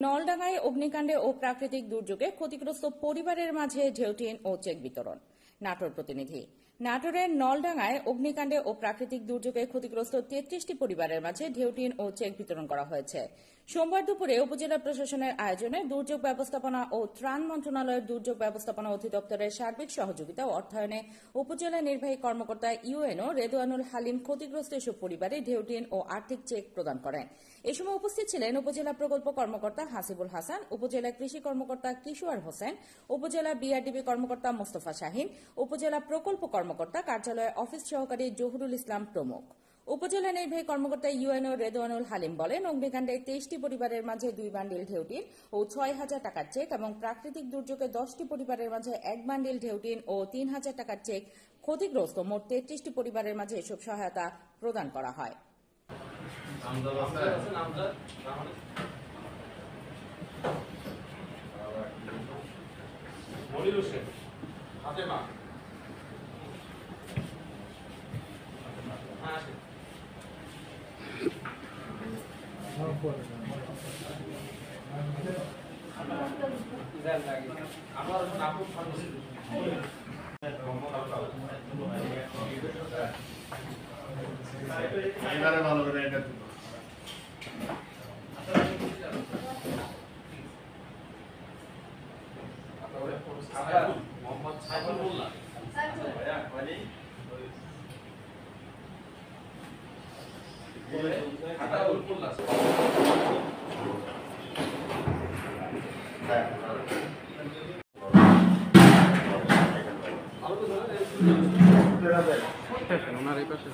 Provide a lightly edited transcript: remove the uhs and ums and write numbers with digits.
নলডাঙ্গায় অগ্নিকাণ্ডে ও প্রাকৃতিক দুর্যোগে ক্ষতিগ্রস্ত পরিবারের মাঝে ঢেউটিন ও চেক বিতরণ। নাটোর প্রতিনিধি। নাটোরের নলডাঙ্গায় অগ্নিকাণ্ডে ও প্রাকৃতিক দুর্যোগে ক্ষতিগ্রস্ত 33টি পরিবারের মাঝে ঢেউটিন ও চেক বিতরণ করা হয়েছে। সোমবার দুপুরে উপজেলা প্রশাসনের আয়োজনে দুর্যোগ ব্যবস্থাপনা ও ত্রাণ মন্ত্রণালয়ের দুর্যোগ ব্যবস্থাপনা অধিদপ্তরের সার্বিক সহযোগিতা ও অর্থায়নে উপজেলা নির্বাহী কর্মকর্তা ইউএনও রেদওয়ানুল হালিম ক্ষতিগ্রস্ত এসব পরিবারে ঢেউটিন ও আর্থিক চেক প্রদান করেন। এ সময় উপস্থিত ছিলেন উপজেলা প্রকল্প কর্মকর্তা হাসিবুল হাসান, উপজেলা কৃষি কর্মকর্তা কিশোর হোসেন, উপজেলা বিআরডিবি কর্মকর্তা মোস্তফা শাহিন, উপজেলা প্রকল্প কর্মকর্তা কার্যালয়ের অফিস সহকারী জহুরুল ইসলাম প্রমুখ। উপজেলা নির্বাহী কর্মকর্তা ইউএনও রেদওয়ানুল হালিম বলেন, অগ্নিকাণ্ডে 23টি পরিবারের মাঝে 2 বান্ডিল ঢেউটিন ও 6,000 টাকার চেক এবং প্রাকৃতিক দুর্যোগে 10টি পরিবারের মাঝে 1 বান্ডিল ঢেউটিন ও 3,000 টাকার চেক ক্ষতিগ্রস্ত মোট 33টি পরিবারের মাঝে এসব সহায়তা প্রদান করা হয়। ওনার এই পাশে